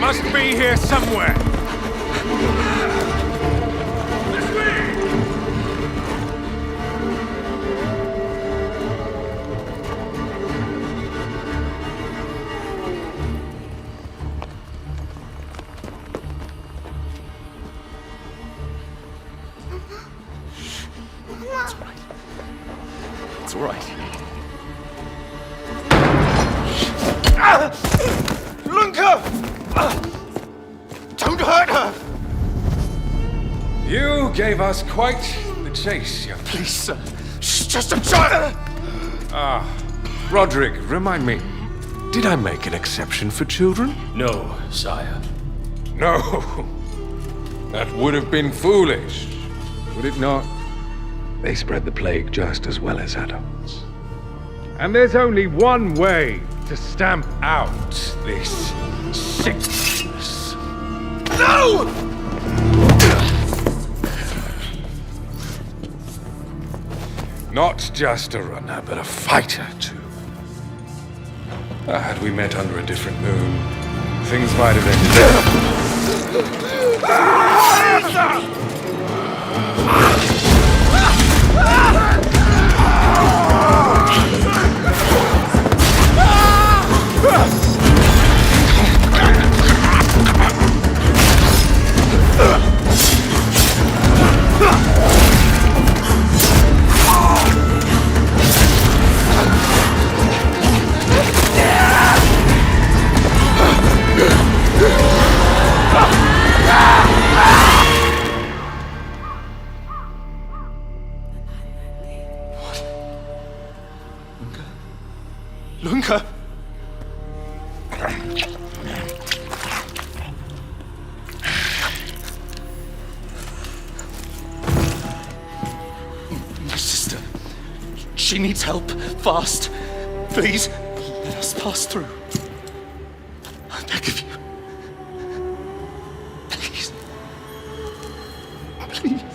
must be here somewhere. It's all right. Lunka! Don't hurt her! You gave us quite the chase, young. Please, sir. She's just a child! Roderick, remind me, did I make an exception for children? No, sire. No. That would have been foolish, would it not? They spread the plague just as well as adults. And there's only one way to stamp out this sickness. No! Not just a runner, but a fighter, too. Had we met under a different moon, things might have ended. Lunka! My sister. She needs help. Fast. Please, let us pass through. I beg of you. Please. Please.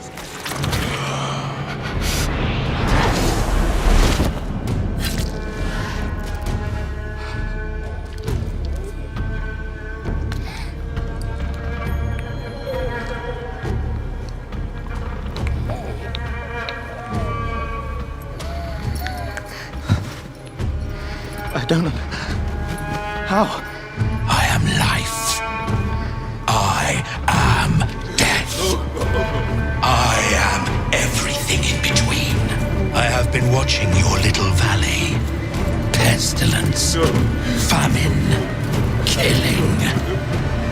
I don't know. How? I am life. I am death. I am everything in between. I have been watching your little valley. Pestilence, famine, killing.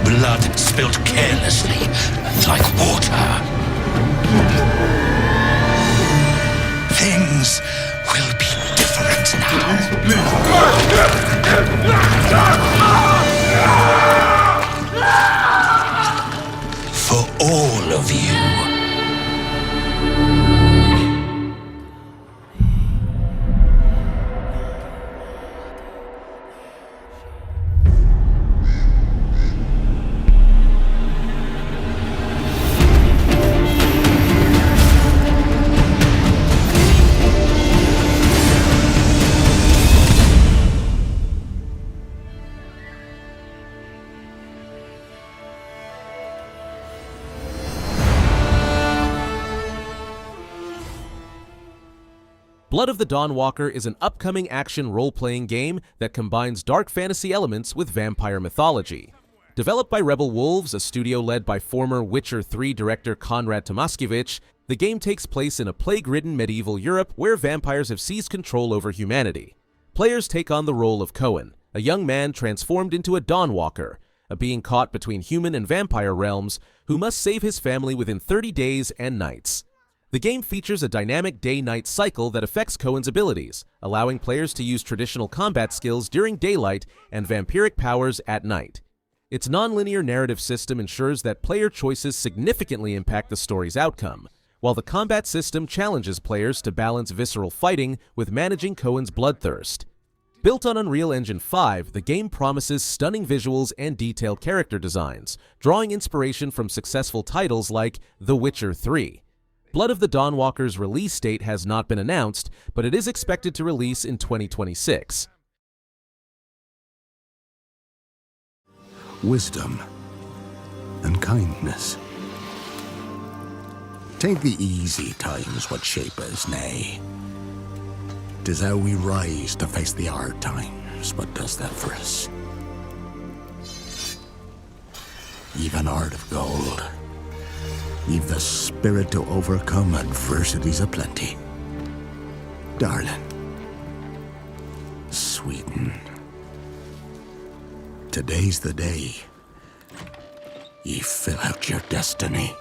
Blood spilt carelessly, like water. Things will be different now. For all of you. Blood of the Dawnwalker is an upcoming action role-playing game that combines dark fantasy elements with vampire mythology. Developed by Rebel Wolves, a studio led by former Witcher 3 director Konrad Tomaskiewicz, the game takes place in a plague-ridden medieval Europe where vampires have seized control over humanity. Players take on the role of Cohen, a young man transformed into a Dawnwalker, a being caught between human and vampire realms who must save his family within 30 days and nights. The game features a dynamic day-night cycle that affects Cohen's abilities, allowing players to use traditional combat skills during daylight and vampiric powers at night. Its non-linear narrative system ensures that player choices significantly impact the story's outcome, while the combat system challenges players to balance visceral fighting with managing Cohen's bloodthirst. Built on Unreal Engine 5, the game promises stunning visuals and detailed character designs, drawing inspiration from successful titles like The Witcher 3. Blood of the Dawnwalker's release date has not been announced, but it is expected to release in 2026. Wisdom and kindness. Take the easy times what shape us, nay. 'Tis how we rise to face the hard times what does that for us. You've an heart of gold. You've the spirit to overcome adversities aplenty. Darling, sweeten. Today's the day ye fill out your destiny.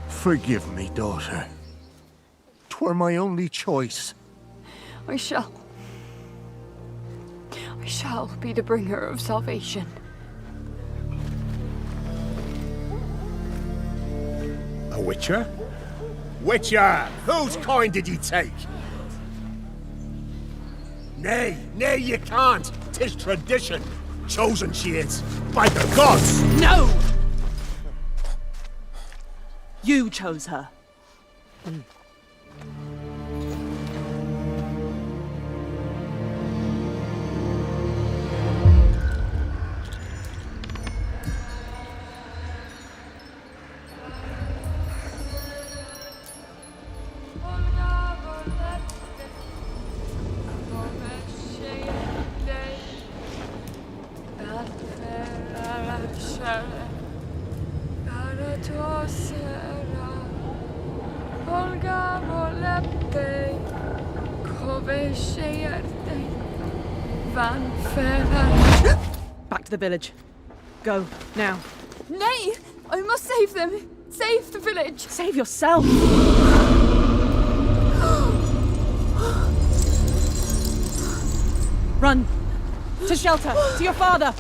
Forgive me, daughter. 'Twere my only choice. I shall be the bringer of salvation. A witcher? Witcher! Whose coin did ye take? Nay, you can't. 'Tis tradition. Chosen she is, by the gods! No! You chose her. Back to the village. Go, now. Nay! I must save them! Save the village! Save yourself! Run! To shelter! To your father!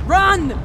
Run!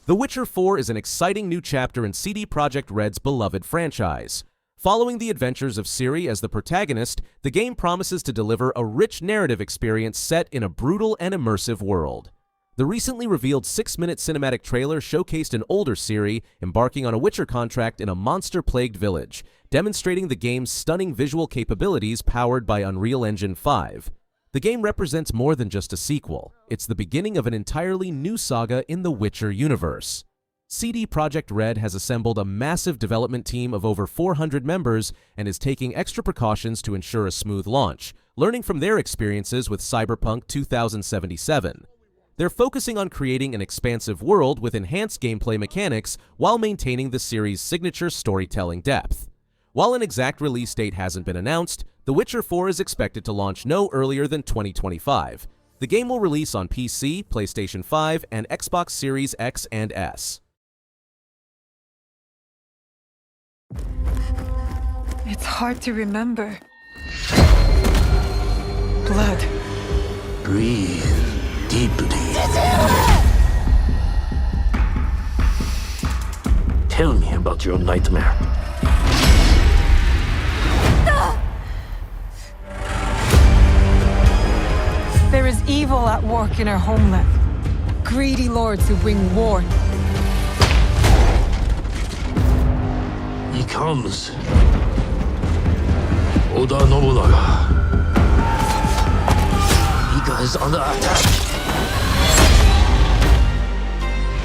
The Witcher 4 is an exciting new chapter in CD Projekt Red's beloved franchise. Following the adventures of Ciri as the protagonist, the game promises to deliver a rich narrative experience set in a brutal and immersive world. The recently revealed 6-minute cinematic trailer showcased an older Ciri embarking on a Witcher contract in a monster-plagued village, demonstrating the game's stunning visual capabilities powered by Unreal Engine 5. The game represents more than just a sequel. It's the beginning of an entirely new saga in the Witcher universe. CD Projekt Red has assembled a massive development team of over 400 members and is taking extra precautions to ensure a smooth launch, learning from their experiences with Cyberpunk 2077. They're focusing on creating an expansive world with enhanced gameplay mechanics while maintaining the series' signature storytelling depth. While an exact release date hasn't been announced, The Witcher 4 is expected to launch no earlier than 2025. The game will release on PC, PlayStation 5, and Xbox Series X and S. It's hard to remember. Blood. Breathe deeply. Tell me about your nightmare. There is evil at work in our homeland. Greedy lords who bring war. He comes. Oda Nobunaga. Iga is under attack.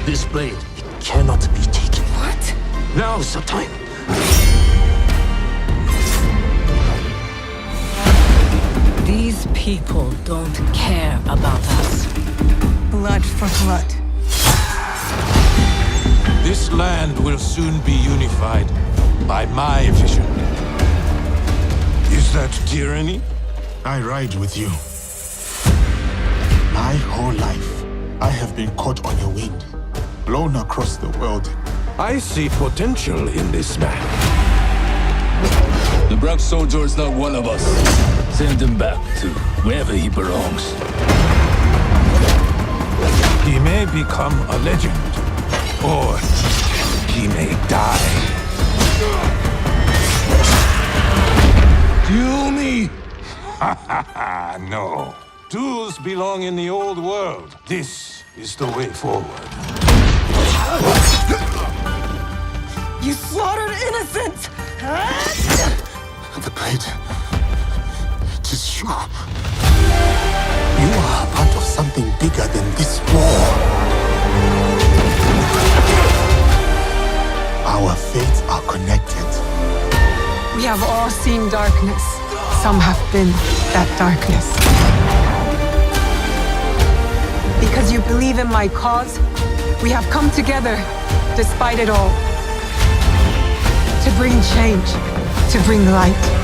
This blade, it cannot be taken. What? Now's the time. These people don't care about us. Blood for blood. This land will soon be unified by my vision. Is that tyranny? I ride with you. My whole life, I have been caught on your wind, blown across the world. I see potential in this man. The Brack soldier is not one of us. Send him back to wherever he belongs. He may become a legend, or he may die. Duel me? No. Duels belong in the old world. This is the way forward. You slaughtered innocents! The blade. It is you. You are a part of something bigger than this war. Our fates are connected. We have all seen darkness. Some have been that darkness. Because you believe in my cause, we have come together, despite it all. To bring change, to bring light.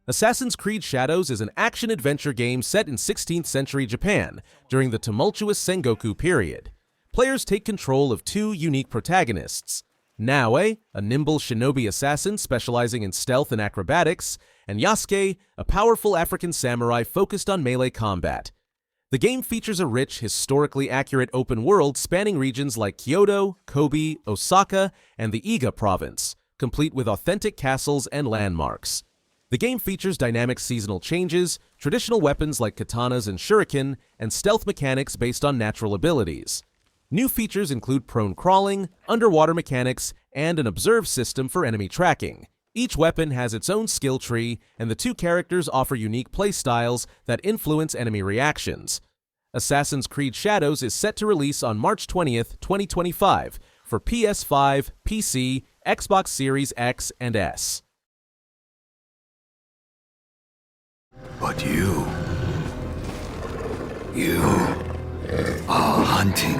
Assassin's Creed Shadows is an action-adventure game set in 16th century Japan during the tumultuous Sengoku period. Players take control of two unique protagonists, Naoe, a nimble shinobi assassin specializing in stealth and acrobatics, and Yasuke, a powerful African samurai focused on melee combat. The game features a rich, historically accurate open world spanning regions like Kyoto, Kobe, Osaka, and the Iga province, complete with authentic castles and landmarks. The game features dynamic seasonal changes, traditional weapons like katanas and shuriken, and stealth mechanics based on natural abilities. New features include prone crawling, underwater mechanics, and an observe system for enemy tracking. Each weapon has its own skill tree, and the two characters offer unique playstyles that influence enemy reactions. Assassin's Creed Shadows is set to release on March 20th, 2025 for PS5, PC, Xbox Series X and S. But you are hunting.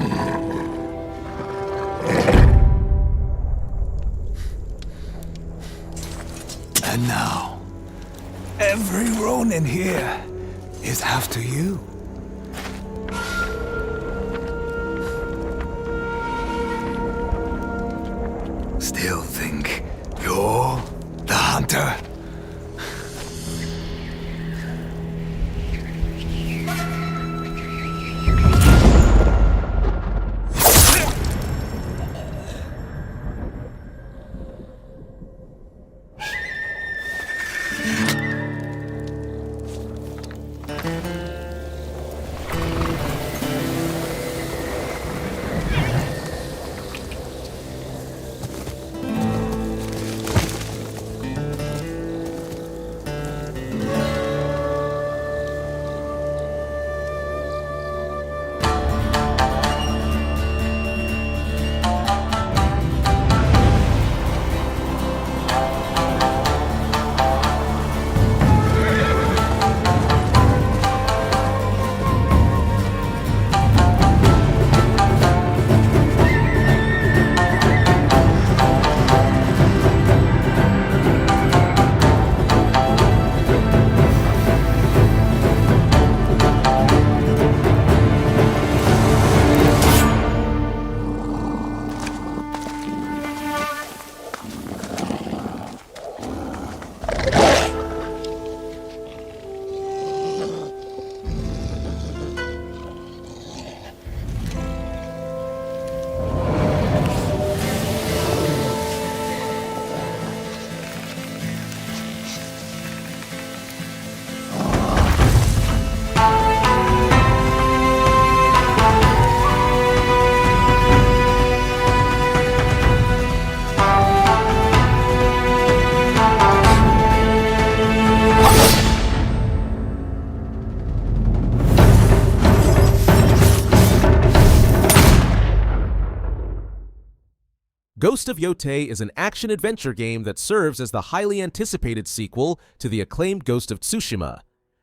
And now, every Ronin here is after you. Still think you're the hunter? Ghost of Yotei is an action-adventure game that serves as the highly anticipated sequel to the acclaimed Ghost of Tsushima.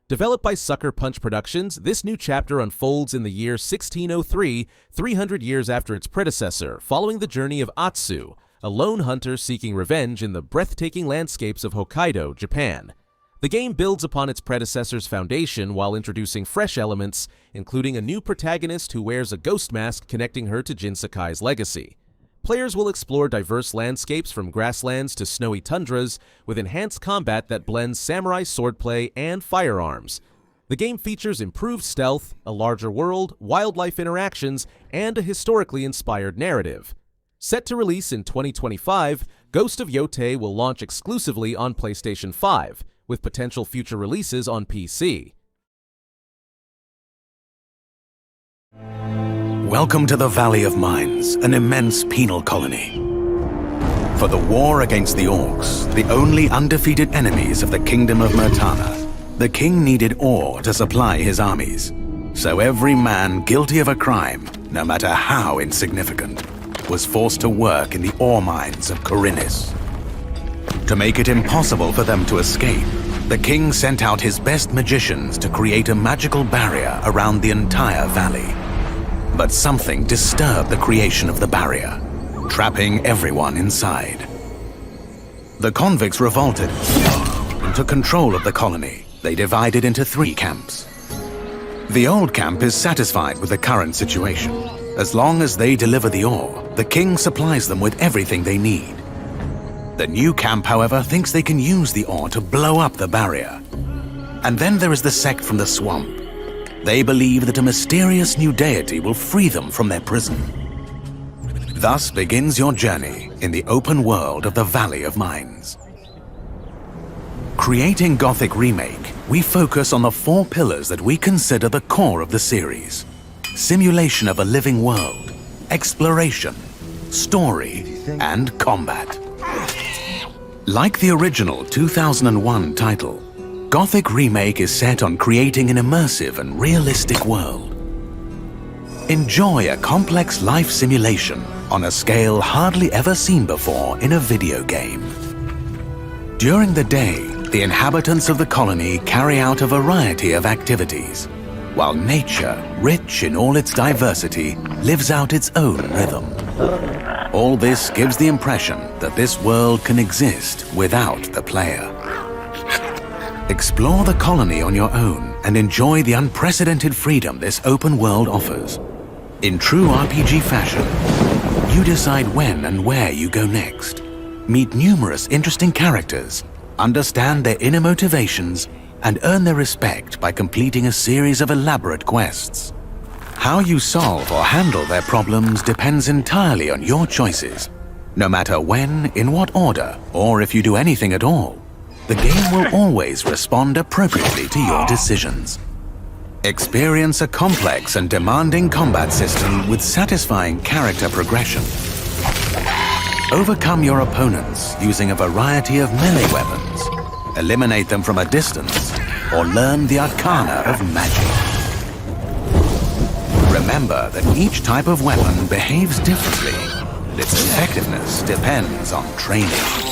Developed by Sucker Punch Productions, this new chapter unfolds in the year 1603, 300 years after its predecessor, following the journey of Atsu, a lone hunter seeking revenge in the breathtaking landscapes of Hokkaido, Japan. The game builds upon its predecessor's foundation while introducing fresh elements, including a new protagonist who wears a ghost mask connecting her to Jin Sakai's legacy. Players will explore diverse landscapes from grasslands to snowy tundras, with enhanced combat that blends samurai swordplay and firearms. The game features improved stealth, a larger world, wildlife interactions, and a historically inspired narrative. Set to release in 2025, Ghost of Yotei will launch exclusively on PlayStation 5, with potential future releases on PC. Welcome to the Valley of Mines, an immense penal colony. For the war against the orcs, the only undefeated enemies of the Kingdom of Myrtana, the king needed ore to supply his armies. So every man guilty of a crime, no matter how insignificant, was forced to work in the ore mines of Khorinis. To make it impossible for them to escape, the king sent out his best magicians to create a magical barrier around the entire valley. But something disturbed the creation of the barrier, trapping everyone inside. The convicts revolted and took control of the colony. They divided into 3 camps. The old camp is satisfied with the current situation. As long as they deliver the ore, the king supplies them with everything they need. The new camp, however, thinks they can use the ore to blow up the barrier. And then there is the sect from the swamp. They believe that a mysterious new deity will free them from their prison. Thus begins your journey in the open world of the Valley of Mines. Creating Gothic Remake, we focus on the 4 pillars that we consider the core of the series: simulation of a living world, exploration, story, and combat. Like the original 2001 title, Gothic Remake is set on creating an immersive and realistic world. Enjoy a complex life simulation on a scale hardly ever seen before in a video game. During the day, the inhabitants of the colony carry out a variety of activities, while nature, rich in all its diversity, lives out its own rhythm. All this gives the impression that this world can exist without the player. Explore the colony on your own and enjoy the unprecedented freedom this open world offers. In true RPG fashion, you decide when and where you go next. Meet numerous interesting characters, understand their inner motivations, and earn their respect by completing a series of elaborate quests. How you solve or handle their problems depends entirely on your choices. No matter when, in what order, or if you do anything at all, the game will always respond appropriately to your decisions. Experience a complex and demanding combat system with satisfying character progression. Overcome your opponents using a variety of melee weapons, eliminate them from a distance, or learn the arcana of magic. Remember that each type of weapon behaves differently. Its effectiveness depends on training.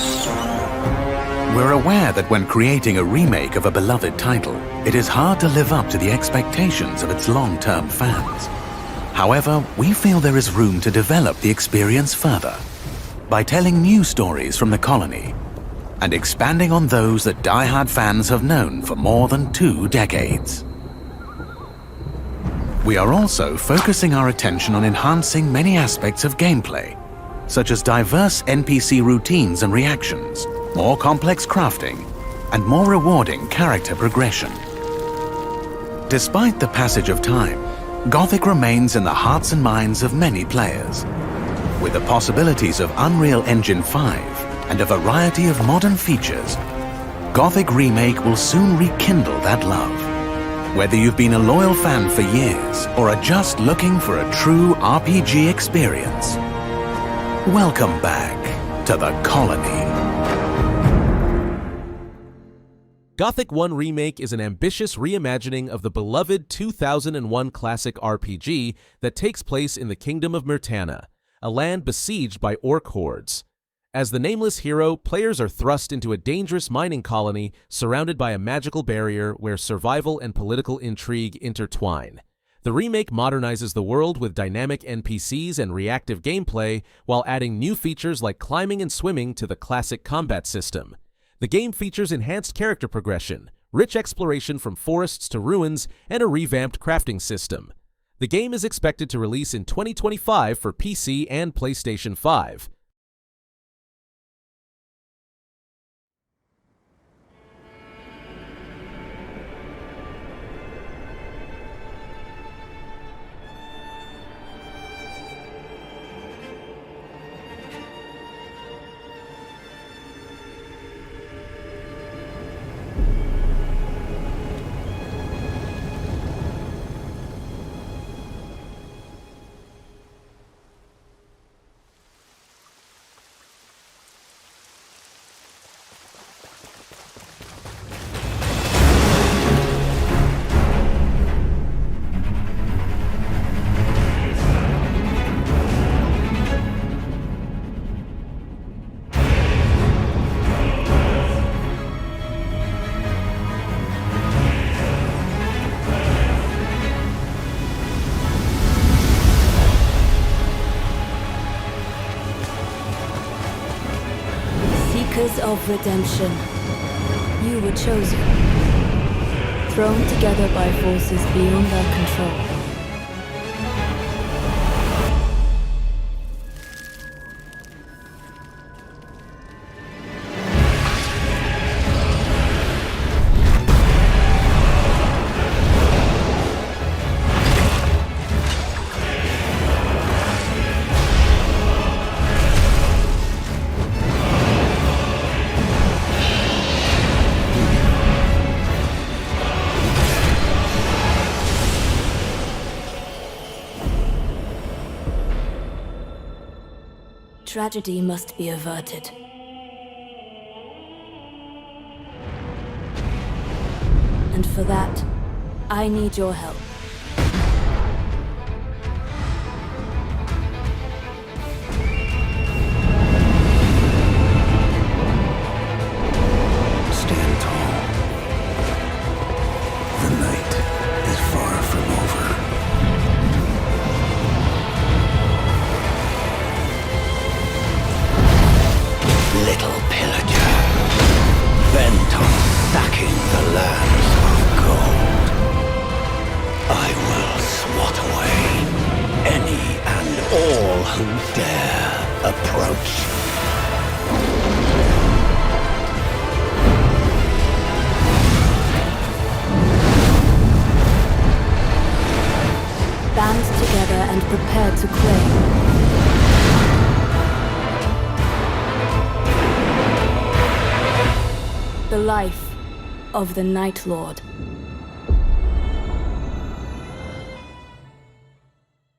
We're aware that when creating a remake of a beloved title, it is hard to live up to the expectations of its long-term fans. However, we feel there is room to develop the experience further by telling new stories from the colony and expanding on those that die-hard fans have known for more than 2 decades. We are also focusing our attention on enhancing many aspects of gameplay, such as diverse NPC routines and reactions, more complex crafting, and more rewarding character progression. Despite the passage of time, Gothic remains in the hearts and minds of many players. With the possibilities of Unreal Engine 5 and a variety of modern features, Gothic Remake will soon rekindle that love. Whether you've been a loyal fan for years or are just looking for a true RPG experience, welcome back to the colony. Gothic 1 Remake is an ambitious reimagining of the beloved 2001 classic RPG that takes place in the Kingdom of Myrtana. a land besieged by orc hordes. As the nameless hero, players are thrust into a dangerous mining colony surrounded by a magical barrier where survival and political intrigue intertwine. The remake modernizes the world with dynamic NPCs and reactive gameplay while adding new features like climbing and swimming to the classic combat system. The game features enhanced character progression, rich exploration from forests to ruins, and a revamped crafting system. The game is expected to release in 2025 for PC and PlayStation 5. Of redemption, you were chosen, thrown together by forces beyond our control. Tragedy must be averted. And for that, I need your help. Stand tall. The night is far from over. Little pillager, bent on sacking the lands of gold. I will swat away any and all who dare approach. Band together and prepare to claim. The life of the Night Lord.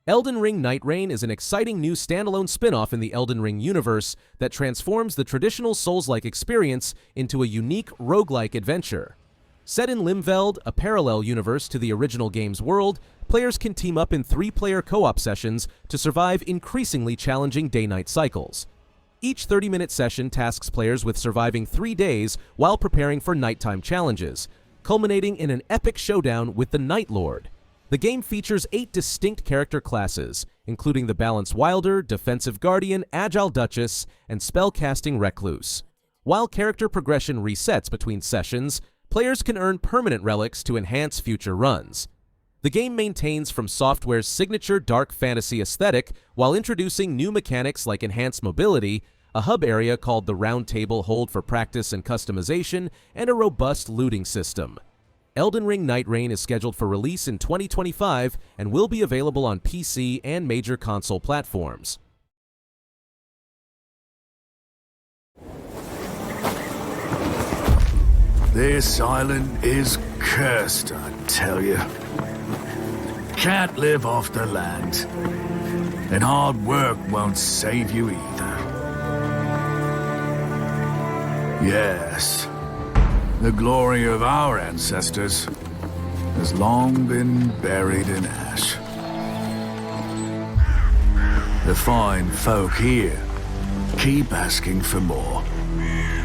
Elden Ring Nightreign is an exciting new standalone spin-off in the Elden Ring universe that transforms the traditional Souls-like experience into a unique roguelike adventure. Set in Limveld, a parallel universe to the original game's world, players can team up in 3-player co-op sessions to survive increasingly challenging day-night cycles. Each 30-minute session tasks players with surviving 3 days while preparing for nighttime challenges, culminating in an epic showdown with the Night Lord. The game features 8 distinct character classes, including the Balanced Wilder, Defensive Guardian, Agile Duchess, and Spellcasting Recluse. While character progression resets between sessions, players can earn permanent relics to enhance future runs. The game maintains From Software's signature dark fantasy aesthetic while introducing new mechanics like enhanced mobility, a hub area called the Round Table Hold for practice and customization, and a robust looting system. Elden Ring Nightreign is scheduled for release in 2025 and will be available on PC and major console platforms. This island is cursed, I tell you. Can't live off the land, and hard work won't save you either. Yes, the glory of our ancestors has long been buried in ash. The fine folk here keep asking for more.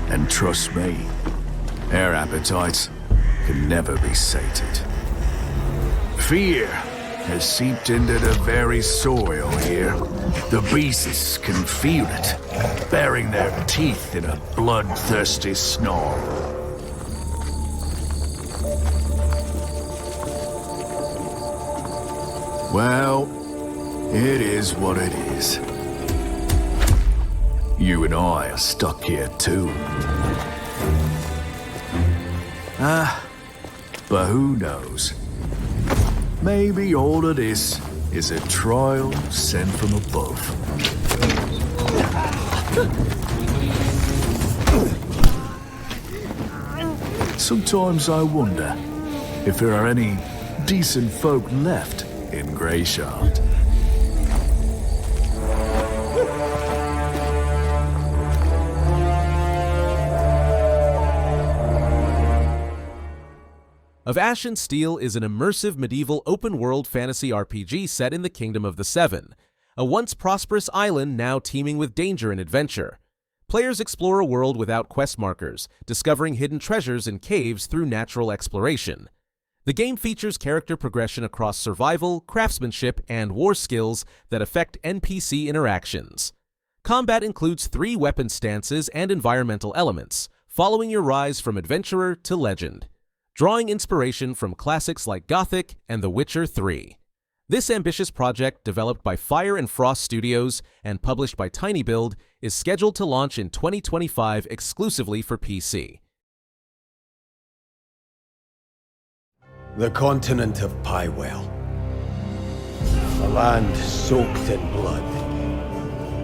And trust me, their appetites can never be sated. Fear has seeped into the very soil here. The beasts can feel it, baring their teeth in a bloodthirsty snarl. Well, it is what it is. You and I are stuck here too. But who knows? Maybe all of this is a trial sent from above. Sometimes I wonder if there are any decent folk left in Greyshard. Of Ashen Steel is an immersive medieval open-world fantasy RPG set in the Kingdom of the Seven, a once prosperous island now teeming with danger and adventure. Players explore a world without quest markers, discovering hidden treasures in caves through natural exploration. The game features character progression across survival, craftsmanship, and war skills that affect NPC interactions. Combat includes 3 weapon stances and environmental elements, following your rise from adventurer to legend, drawing inspiration from classics like Gothic and The Witcher 3. This ambitious project, developed by Fire and Frost Studios and published by TinyBuild, is scheduled to launch in 2025 exclusively for PC. The continent of Pywell. A land soaked in blood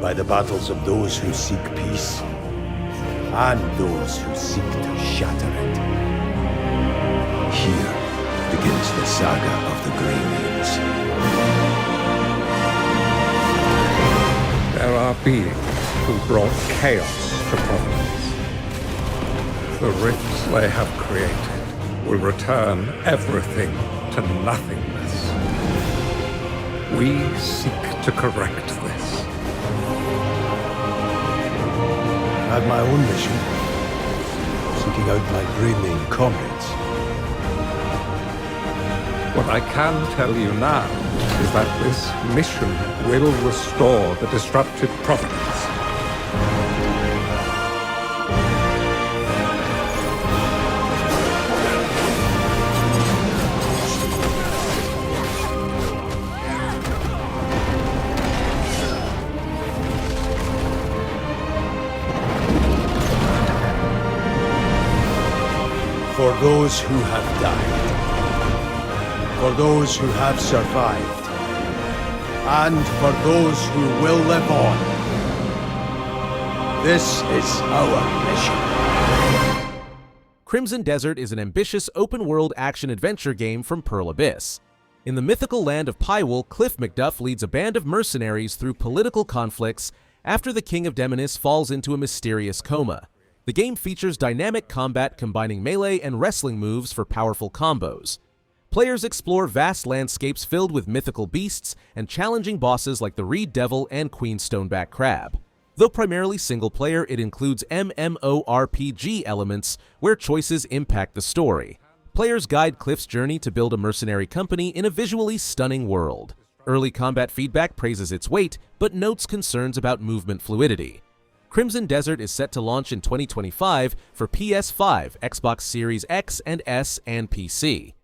by the battles of those who seek peace and those who seek to shatter it. Here begins the saga of the Grey Maids. There are beings who brought chaos to Providence. The rifts they have created will return everything to nothingness. We seek to correct this. I had my own mission, seeking out my Grey Maid comrades. What I can tell you now is that this mission will restore the disrupted Providence. For those who have died, for those who have survived, and for those who will live on. This is our mission. Crimson Desert is an ambitious open-world action-adventure game from Pearl Abyss. In the mythical land of Pywell, Cliff McDuff leads a band of mercenaries through political conflicts after the King of Demonis falls into a mysterious coma. The game features dynamic combat combining melee and wrestling moves for powerful combos. Players explore vast landscapes filled with mythical beasts and challenging bosses like the Reed Devil and Queen Stoneback Crab. Though primarily single-player, it includes MMORPG elements where choices impact the story. Players guide Cliff's journey to build a mercenary company in a visually stunning world. Early combat feedback praises its weight, but notes concerns about movement fluidity. Crimson Desert is set to launch in 2025 for PS5, Xbox Series X and S, and PC.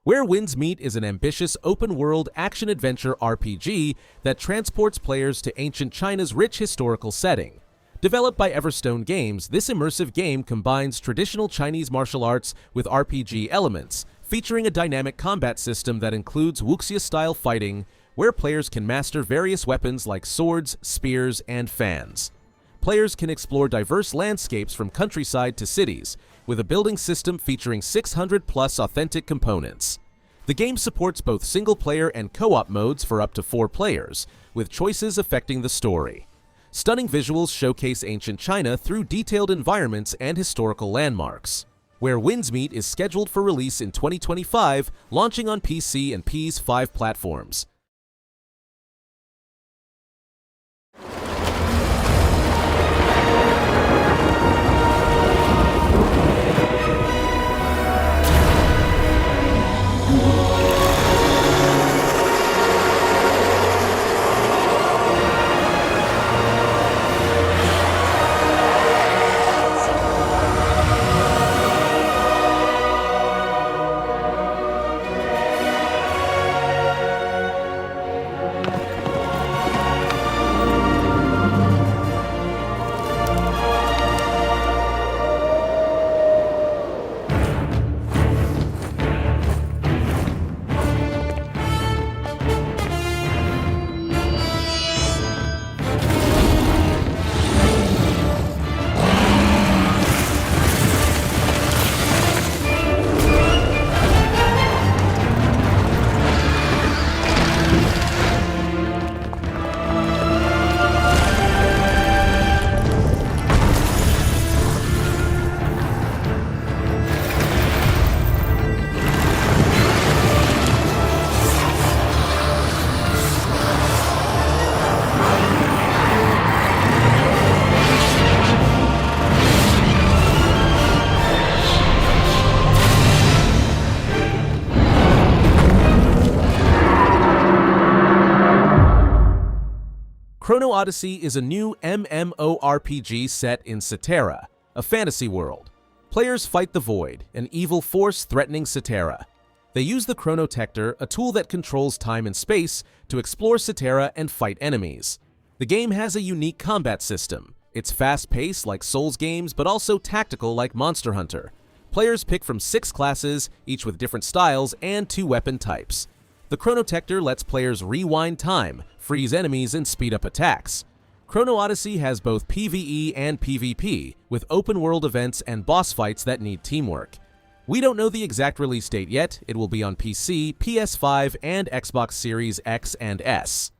Where Winds Meet is an ambitious open-world action-adventure RPG that transports players to ancient China's rich historical setting. Developed by Everstone Games, this immersive game combines traditional Chinese martial arts with RPG elements, featuring a dynamic combat system that includes wuxia-style fighting, where players can master various weapons like swords, spears, and fans. Players can explore diverse landscapes from countryside to cities, with a building system featuring 600+ authentic components. The game supports both single-player and co-op modes for up to 4 players, with choices affecting the story. Stunning visuals showcase ancient China through detailed environments and historical landmarks. Where Winds Meet is scheduled for release in 2025, launching on PC and PS5 platforms. Chrono Odyssey is a new MMORPG set in Cetera, a fantasy world. Players fight the Void, an evil force threatening Cetera. They use the Chronotector, a tool that controls time and space, to explore Cetera and fight enemies. The game has a unique combat system. It's fast-paced like Souls games, but also tactical like Monster Hunter. Players pick from 6 classes, each with different styles and 2 weapon types. The Chronotector lets players rewind time, freeze enemies, and speed up attacks. Chrono Odyssey has both PvE and PvP, with open-world events and boss fights that need teamwork. We don't know the exact release date yet. It will be on PC, PS5, and Xbox Series X and S.